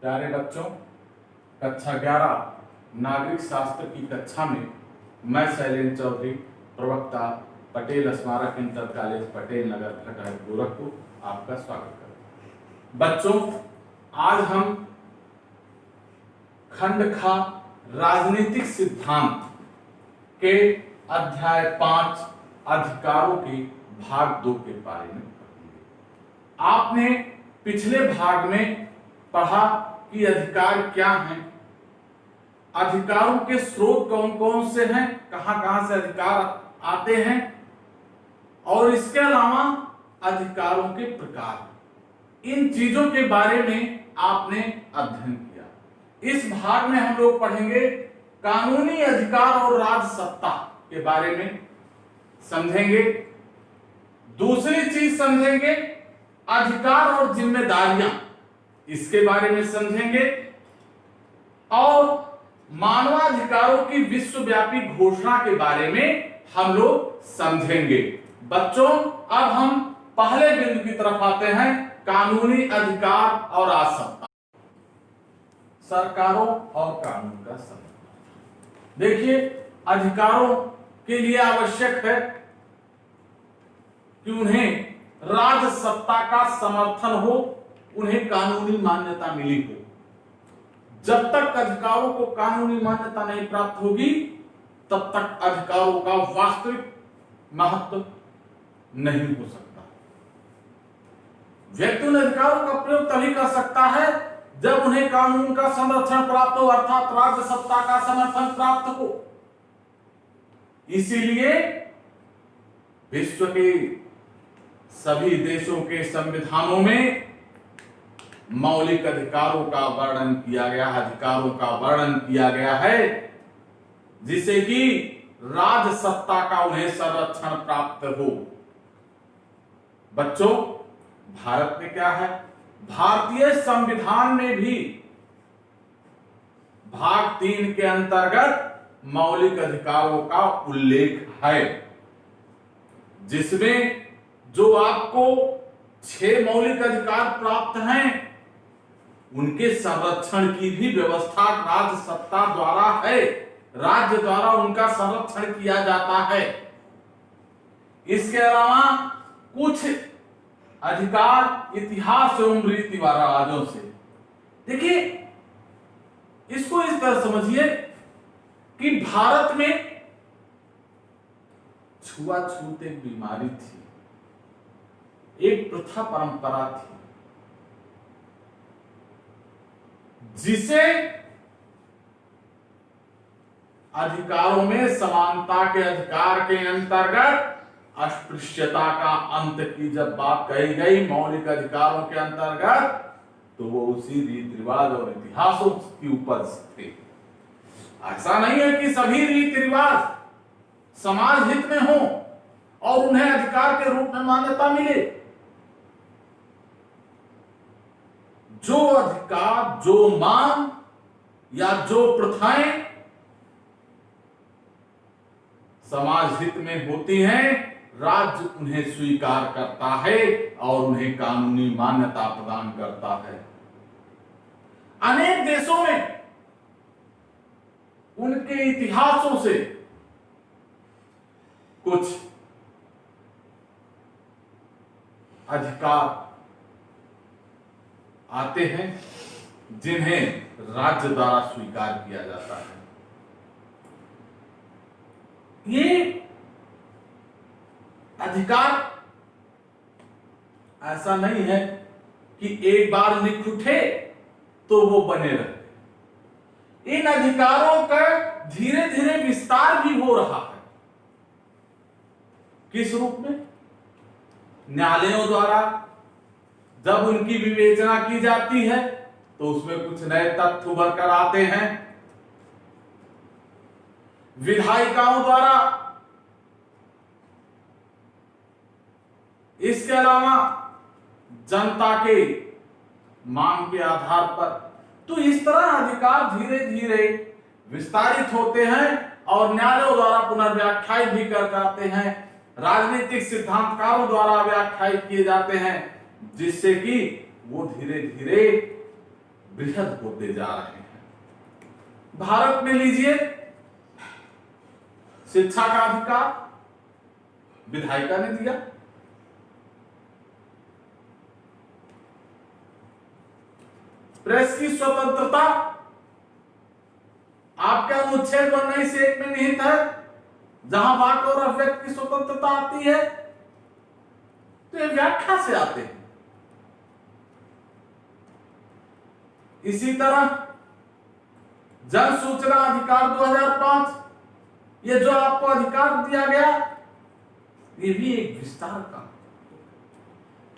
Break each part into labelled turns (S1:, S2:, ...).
S1: प्यारे बच्चों, कक्षा 11 नागरिक शास्त्र की कक्षा में मैं शैलेंद्र चौधरी, प्रवक्ता, पटेल स्मारक इंटर कॉलेज पटेल नगर खटाई गोरखपुर, आपका स्वागत करता हूं। बच्चों, आज हम खंड खा राजनीतिक सिद्धांत के अध्याय 5 अधिकारों के भाग 2 के बारे में पढ़ेंगे। आपने पिछले भाग में पढ़ा कि अधिकार क्या हैं, अधिकारों के स्रोत कौन कौन से हैं, कहां कहां से अधिकार आते हैं, और इसके अलावा अधिकारों के प्रकार, इन चीजों के बारे में आपने अध्ययन किया। इस भाग में हम लोग पढ़ेंगे कानूनी अधिकार और राजसत्ता के बारे में समझेंगे। दूसरी चीज समझेंगे अधिकार और जिम्मेदारियां, इसके बारे में समझेंगे, और मानवाधिकारों की विश्वव्यापी घोषणा के बारे में हम लोग समझेंगे। बच्चों, अब हम पहले बिंदु की तरफ आते हैं, कानूनी अधिकार और राजसत्ता। सरकारों और कानून का संबंध। देखिए, अधिकारों के लिए आवश्यक है कि उन्हें राजसत्ता का समर्थन हो, उन्हें कानूनी मान्यता मिली हो। जब तक अधिकारों को कानूनी मान्यता नहीं प्राप्त होगी, तब तक अधिकारों का वास्तविक महत्व नहीं हो सकता। व्यक्ति उन अधिकारों का प्रयोग तभी कर सकता है जब उन्हें कानून का संरक्षण प्राप्त हो, अर्थात राजसत्ता का समर्थन प्राप्त हो। इसीलिए विश्व के सभी देशों के संविधानों में मौलिक अधिकारों का वर्णन किया गया, अधिकारों का वर्णन किया गया है, जिसे कि राजसत्ता का उन्हें संरक्षण प्राप्त हो। बच्चों, भारत में क्या है? भारतीय संविधान में भी भाग 3 के अंतर्गत मौलिक अधिकारों का उल्लेख है, जिसमें जो आपको 6 मौलिक अधिकार प्राप्त हैं, उनके संरक्षण की भी व्यवस्था राजसत्ता द्वारा है, राज्य द्वारा उनका संरक्षण किया जाता है। इसके अलावा कुछ अधिकार इतिहास एवं रीति रिवाजों से। देखिए, इसको इस तरह समझिए कि भारत में छुआछूत एक बीमारी थी, एक प्रथा परंपरा थी, जिसे अधिकारों में समानता के अधिकार के अंतर्गत अस्पृश्यता का अंत की जब बात कही गई मौलिक अधिकारों के अंतर्गत, तो वो उसी रीति रिवाज और इतिहासों की उपज थे। ऐसा नहीं है कि सभी रीति रिवाज समाज हित में हो और उन्हें अधिकार के रूप में मान्यता मिले। जो अधिकार, जो मांग या जो प्रथाएं समाज हित में होती हैं, राज्य उन्हें स्वीकार करता है और उन्हें कानूनी मान्यता प्रदान करता है। अनेक देशों में उनके इतिहासों से कुछ अधिकार आते हैं जिन्हें राज्य द्वारा स्वीकार किया जाता है। ये अधिकार ऐसा नहीं है कि एक बार लिख उठे तो वो बने रहे। इन अधिकारों का धीरे धीरे विस्तार भी हो रहा है। किस रूप में? न्यायालयों द्वारा जब उनकी विवेचना की जाती है तो उसमें कुछ नए तथ्य उभर कर आते हैं। विधायिकाओं द्वारा, इसके अलावा जनता के मांग के आधार पर, तो इस तरह अधिकार धीरे धीरे विस्तारित होते हैं और न्यायालयों द्वारा पुनर्व्याख्यायित भी कर जाते हैं, राजनीतिक सिद्धांतकारों द्वारा व्याख्यायित किए जाते हैं, जिससे कि वो धीरे धीरे बृहद होते जा रहे हैं। भारत में लीजिए, शिक्षा का अधिकार विधायिका ने दिया, प्रेस की स्वतंत्रता आपके अनुच्छेद 19(1) में निहित है, जहां वाक और अभिव्यक्ति की स्वतंत्रता आती है, तो ये व्याख्या से आते हैं। इसी तरह जन सूचना अधिकार 2005, ये जो आपको अधिकार दिया गया, ये भी एक विस्तार का।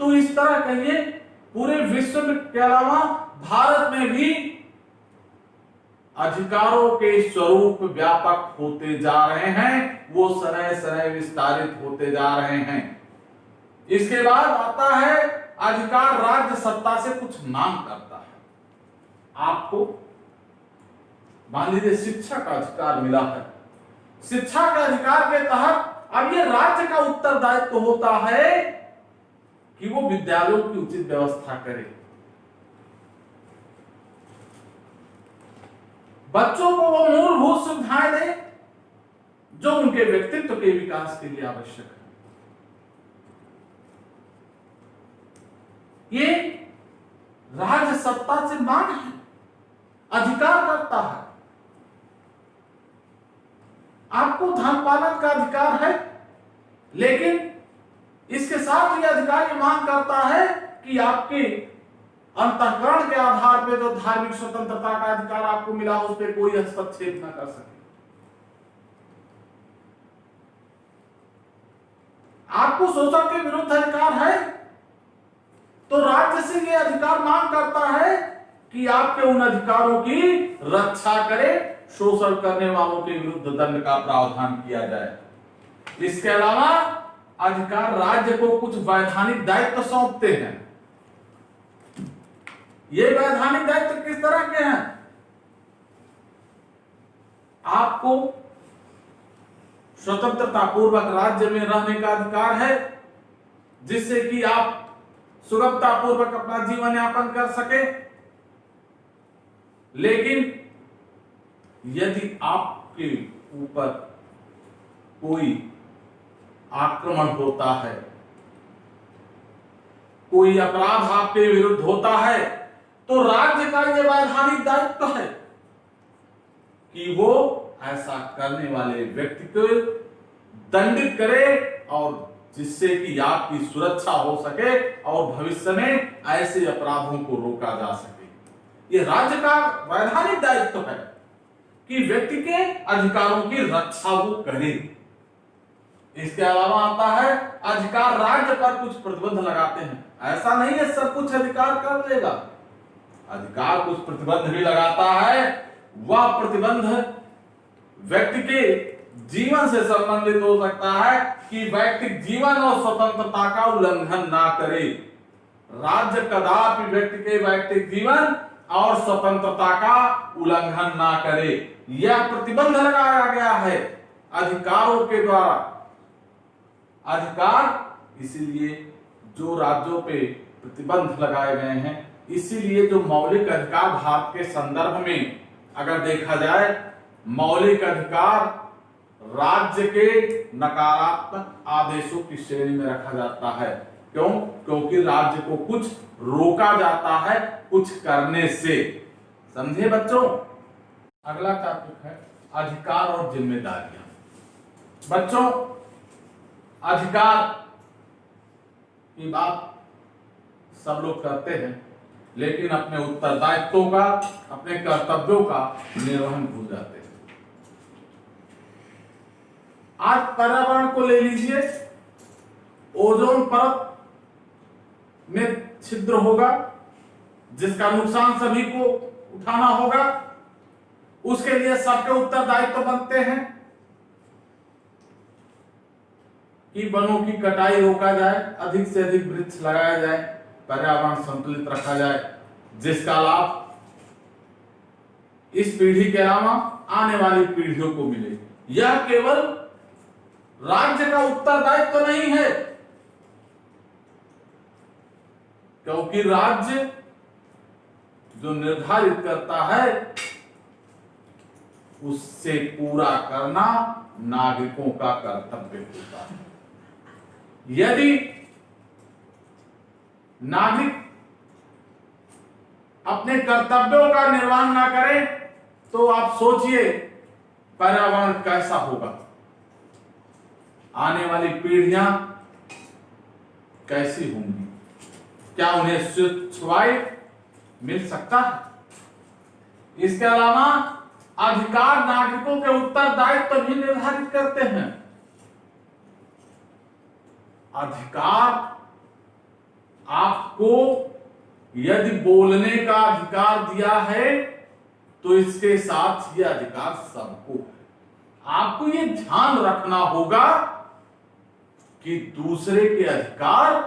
S1: तो इस तरह कहिए पूरे विश्व के अलावा भारत में भी अधिकारों के स्वरूप व्यापक होते जा रहे हैं, वो सनय सनय विस्तारित होते जा रहे हैं। इसके बाद आता है अधिकार राज्य सत्ता से कुछ मांग करता है। आपको मान लीजिए शिक्षा का अधिकार मिला है, शिक्षा के अधिकार के तहत अब ये राज्य का उत्तरदायित्व होता है कि वो विद्यालयों की उचित व्यवस्था करे, बच्चों को वो मूलभूत सुविधाएं दे जो उनके व्यक्तित्व के विकास के लिए आवश्यक है। ये राज्य सत्ता से मांग है, अधिकार करता है। आपको धन पालन का अधिकार है, लेकिन इसके साथ ये अधिकार मांग करता है कि आपके अंतःकरण के आधार पर जो धार्मिक स्वतंत्रता का अधिकार आपको मिला, उस पर कोई हस्तक्षेप न कर सके। आपको शोषण के विरुद्ध अधिकार है, तो राज्य से यह अधिकार मांग करता है कि आपके उन अधिकारों की रक्षा करे, शोषण करने वालों के विरुद्ध दंड का प्रावधान किया जाए। इसके अलावा अधिकार राज्य को कुछ वैधानिक दायित्व सौंपते हैं। ये वैधानिक दायित्व किस तरह के हैं? आपको स्वतंत्रता पूर्वक राज्य में रहने का अधिकार है, जिससे कि आप सुगमता पूर्वक अपना जीवन यापन कर सके। लेकिन यदि आपके ऊपर कोई आक्रमण होता है, कोई अपराध आपके विरुद्ध होता है, तो राज्य का यह वैधानिक दायित्व है कि वो ऐसा करने वाले व्यक्ति को दंडित करे, और जिससे कि आपकी सुरक्षा हो सके और भविष्य में ऐसे अपराधों को रोका जा सके। ये राज्य का वैधानिक दायित्व है कि व्यक्ति के अधिकारों की रक्षा वो करे। इसके अलावा आता है अधिकार राज्य पर कुछ प्रतिबंध लगाते हैं। ऐसा नहीं है सब कुछ अधिकार कर लेगा, अधिकार कुछ प्रतिबंध भी लगाता है। वह प्रतिबंध व्यक्ति के जीवन से संबंधित हो सकता है कि व्यक्ति जीवन और स्वतंत्रता का उल्लंघन ना करे। राज्य कदापि व्यक्ति के व्यक्तिगत जीवन और स्वतंत्रता का उल्लंघन ना करे, यह प्रतिबंध लगाया गया है अधिकारों के द्वारा। अधिकार इसीलिए जो राज्यों पे प्रतिबंध लगाए गए हैं, इसीलिए जो मौलिक अधिकार भारत के संदर्भ में अगर देखा जाए, मौलिक अधिकार राज्य के नकारात्मक आदेशों की श्रेणी में रखा जाता है। क्यों? क्योंकि राज्य को कुछ रोका जाता है कुछ करने से। समझे बच्चों? अगला टॉपिक है अधिकार और जिम्मेदारियां। बच्चों, अधिकार की बात सब लोग करते हैं, लेकिन अपने उत्तरदायित्वों का, अपने कर्तव्यों का निर्वहन भूल जाते हैं। आज पर्यावरण को ले लीजिए, ओजोन परत में छिद्र होगा जिसका नुकसान सभी को उठाना होगा। उसके लिए सबके उत्तरदायित्व बनते हैं कि वनों की कटाई रोका जाए, अधिक से अधिक वृक्ष लगाया जाए, पर्यावरण संतुलित रखा जाए, जिसका लाभ इस पीढ़ी के अलावा आने वाली पीढ़ियों को मिले। यह केवल राज्य का उत्तरदायित्व नहीं है, क्योंकि राज्य जो निर्धारित करता है उससे पूरा करना नागरिकों का कर्तव्य होता है। यदि नागरिक अपने कर्तव्यों का निर्वहन ना करें तो आप सोचिए पर्यावरण कैसा होगा, आने वाली पीढ़ियां कैसी होंगी, क्या उन्हें स्वच्छ वायु मिल सकता है? इसके अलावा अधिकार नागरिकों के उत्तरदायित्व भी निर्धारित करते हैं। अधिकार आपको यदि बोलने का अधिकार दिया है तो इसके साथ ये अधिकार सबको है। आपको ये ध्यान रखना होगा कि दूसरे के अधिकार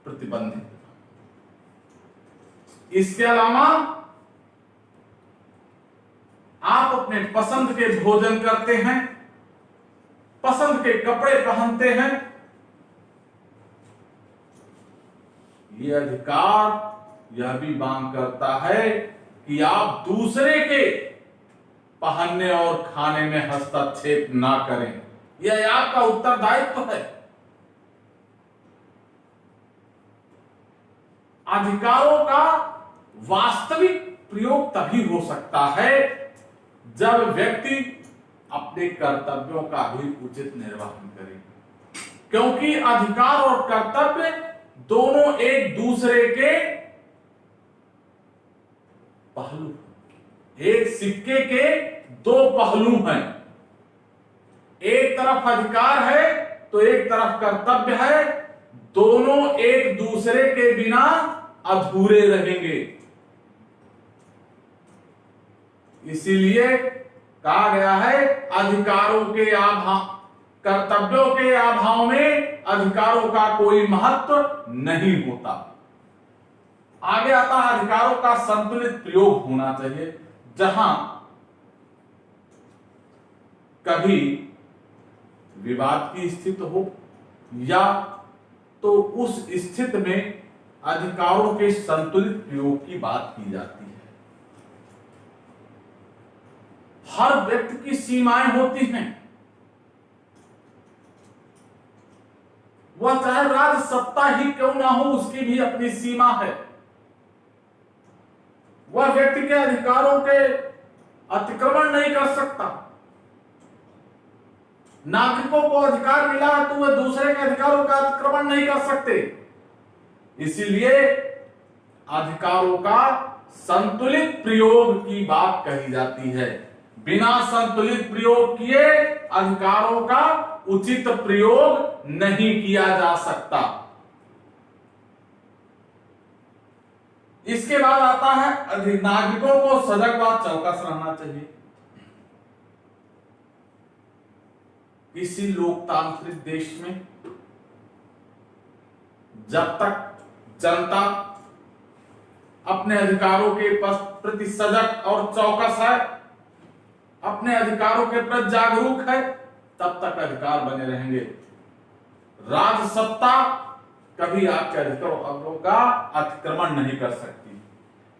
S1: प्रतिबंधित। इसके अलावा आप अपने पसंद के भोजन करते हैं, पसंद के कपड़े पहनते हैं, यह अधिकार यह भी मांग करता है कि आप दूसरे के पहनने और खाने में हस्तक्षेप ना करें। यह आपका उत्तरदायित्व है। अधिकारों का वास्तविक प्रयोग तभी हो सकता है जब व्यक्ति अपने कर्तव्यों का भी उचित निर्वहन करे, क्योंकि अधिकार और कर्तव्य दोनों एक दूसरे के पहलू, एक सिक्के के दो पहलू हैं। एक तरफ अधिकार है तो एक तरफ कर्तव्य है, दोनों एक दूसरे के बिना अधूरे रहेंगे। इसीलिए कहा गया है अधिकारों के अभाव, कर्तव्यों के अभाव में अधिकारों का कोई महत्व नहीं होता। आगे आता है अधिकारों का संतुलित प्रयोग होना चाहिए। जहां कभी विवाद की स्थिति हो या तो उस स्थिति में अधिकारों के संतुलित प्रयोग की बात की जाती है। हर व्यक्ति की सीमाएं होती हैं, वह चाहे राज सत्ता ही क्यों ना हो उसकी भी अपनी सीमा है। वह व्यक्ति के अधिकारों के अतिक्रमण नहीं कर सकता। नागरिकों को अधिकार मिला है तो वह दूसरे के अधिकारों का अतिक्रमण नहीं कर सकते। इसीलिए अधिकारों का संतुलित प्रयोग की बात कही जाती है। बिना संतुलित प्रयोग किए अधिकारों का उचित प्रयोग नहीं किया जा सकता। इसके बाद आता है नागरिकों को सजग व चौकस रहना चाहिए। किसी लोकतांत्रिक देश में जब तक जनता अपने अधिकारों के प्रति सजग और चौकस है, अपने अधिकारों के प्रति जागरूक है, तब तक अधिकार बने रहेंगे। राज सत्ता कभी आपके अधिकारों का अतिक्रमण नहीं कर सकती।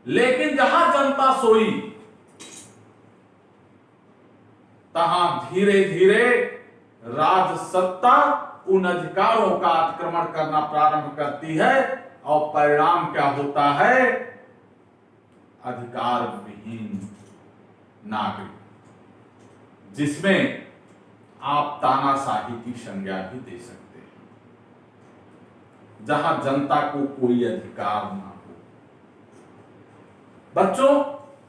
S1: लेकिन जहां जनता सोई तहां धीरे धीरे राज सत्ता उन अधिकारों का अतिक्रमण करना प्रारंभ करती है और परिणाम क्या होता है? अधिकार विहीन नागरिक, जिसमें आप तानाशाही की संज्ञा भी दे सकते हैं, जहां जनता को कोई अधिकार ना हो। बच्चों,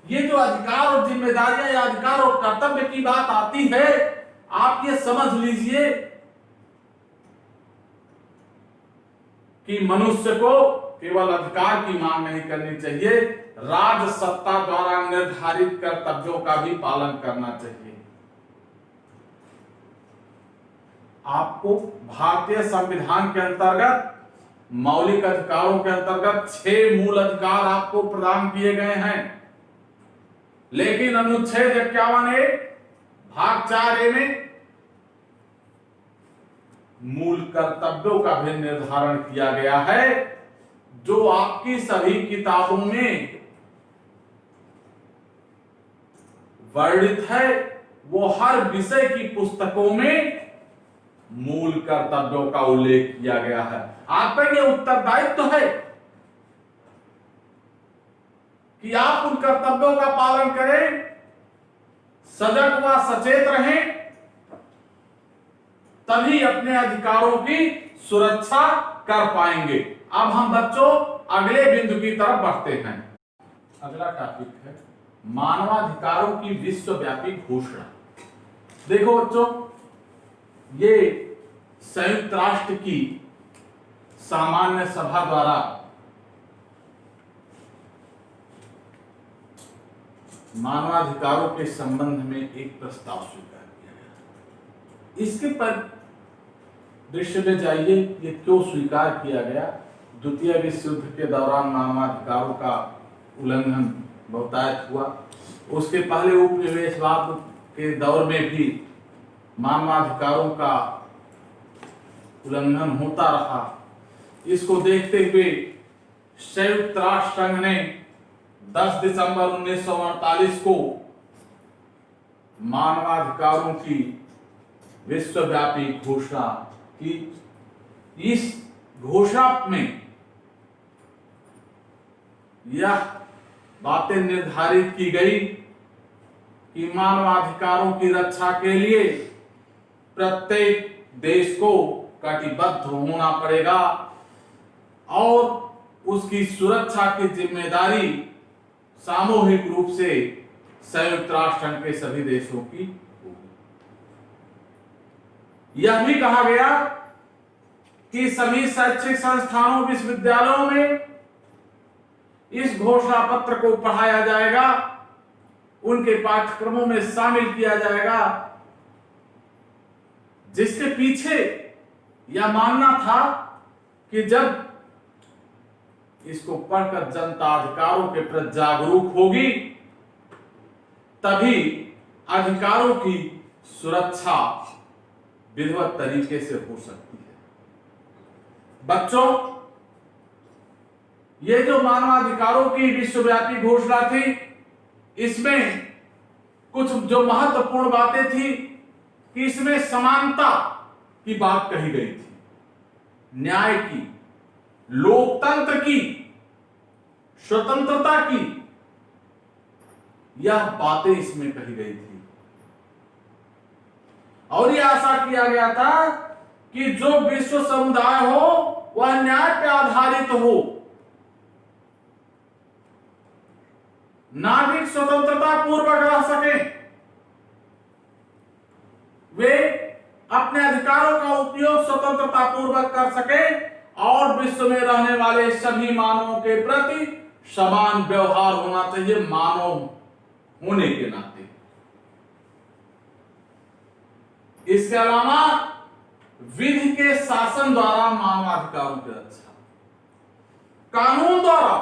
S1: ये जो अधिकार और जिम्मेदारियां या अधिकार और कर्तव्य की बात आती है, आप ये समझ लीजिए कि मनुष्य को केवल अधिकार की मांग नहीं करनी चाहिए, राज सत्ता द्वारा निर्धारित कर्तव्यों का भी पालन करना चाहिए। आपको भारतीय संविधान के अंतर्गत मौलिक अधिकारों के अंतर्गत 6 मूल अधिकार आपको प्रदान किए गए हैं, लेकिन अनुच्छेद 51A भाग 4A में मूल कर्तव्यों का भी निर्धारण किया गया है, जो आपकी सभी किताबों में वर्णित है वो हर विषय की पुस्तकों में मूल कर्तव्यों का उल्लेख किया गया है। आप पर यह उत्तरदायित्व है कि आप उन कर्तव्यों का पालन करें, सजग व सचेत रहें, तभी अपने अधिकारों की सुरक्षा कर पाएंगे। अब हम बच्चों अगले बिंदु की तरफ बढ़ते हैं। अगला टॉपिक है मानवाधिकारों की विश्वव्यापी घोषणा। देखो बच्चों, ये संयुक्त राष्ट्र की सामान्य सभा द्वारा मानवाधिकारों के संबंध में एक प्रस्ताव स्वीकार किया गया। इसके पर दृश्य में जाइए, ये क्यों स्वीकार किया गया। द्वितीय विश्व युद्ध के दौरान मानवाधिकारों का उल्लंघन बहुतायत हुआ। उसके पहले उपनिवेशवाद के दौर में भी मानवाधिकारों का उल्लंघन होता रहा। इसको देखते हुए संयुक्त राष्ट्र संघ ने 10 दिसंबर 1948 को मानवाधिकारों की विश्वव्यापी घोषणा की। इस घोषणा में यह बातें निर्धारित की गई कि मानवाधिकारों की रक्षा के लिए प्रत्येक देश को कटिबद्ध होना पड़ेगा और उसकी सुरक्षा की जिम्मेदारी सामूहिक रूप से संयुक्त राष्ट्र संघ के सभी देशों की होगी। यह भी कहा गया कि सभी शैक्षिक संस्थानों विश्वविद्यालयों में इस घोषणा पत्र को पढ़ाया जाएगा, उनके पाठ्यक्रमों में शामिल किया जाएगा, जिसके पीछे यह मानना था कि जब इसको पढ़कर जनता अधिकारों के प्रति जागरूक होगी तभी अधिकारों की सुरक्षा विधिवत तरीके से हो सकती है। बच्चों, ये जो मानवाधिकारों की विश्वव्यापी घोषणा थी, इसमें कुछ जो महत्वपूर्ण बातें थी कि इसमें समानता की बात कही गई थी, न्याय की, लोकतंत्र की, स्वतंत्रता की, यह बातें इसमें कही गई थी। और यह आशा किया गया था कि जो विश्व समुदाय हो वह न्याय पर आधारित हो, नागरिक स्वतंत्रता पूर्वक रह सके, वे अपने अधिकारों का उपयोग स्वतंत्रता पूर्वक कर सके और विश्व में रहने वाले सभी मानवों के प्रति समान व्यवहार होना चाहिए, मानव होने के नाते। इसके अलावा विधि के शासन द्वारा मानवाधिकारों की रक्षा, कानून द्वारा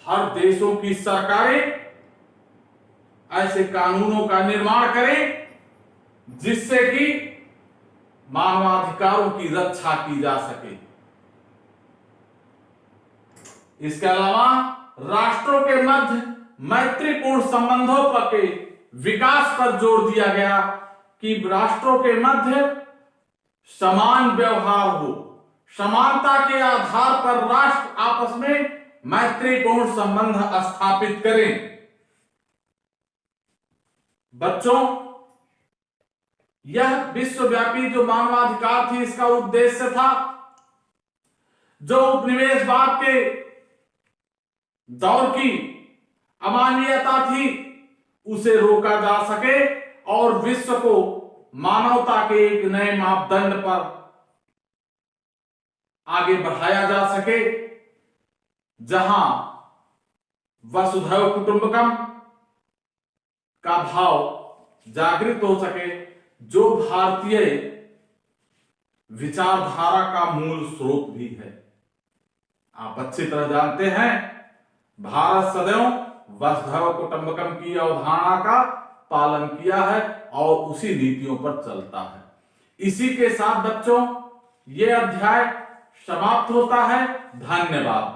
S1: हर देशों की सरकारें ऐसे कानूनों का निर्माण करें जिससे कि मानवाधिकारों की रक्षा की जा सके। इसके अलावा राष्ट्रों के मध्य मैत्रीपूर्ण संबंधों के विकास पर जोर दिया गया कि राष्ट्रों के मध्य समान व्यवहार हो, समानता के आधार पर राष्ट्र आपस में मैत्रीपूर्ण संबंध स्थापित करें। बच्चों, यह विश्वव्यापी जो मानवाधिकार थी, इसका उद्देश्य था जो उपनिवेशवाद के दौर की अमानवीयता थी उसे रोका जा सके और विश्व को मानवता के एक नए मापदंड पर आगे बढ़ाया जा सके, जहां वसुधैव कुटुंबकम का भाव जागृत हो सके, जो भारतीय विचारधारा का मूल स्रोत भी है। आप अच्छी तरह जानते हैं, भारत सदैव वसुधैव कुटुंबकम की अवधारणा का पालन किया है और उसी नीतियों पर चलता है। इसी के साथ बच्चों, यह अध्याय समाप्त होता है। धन्यवाद।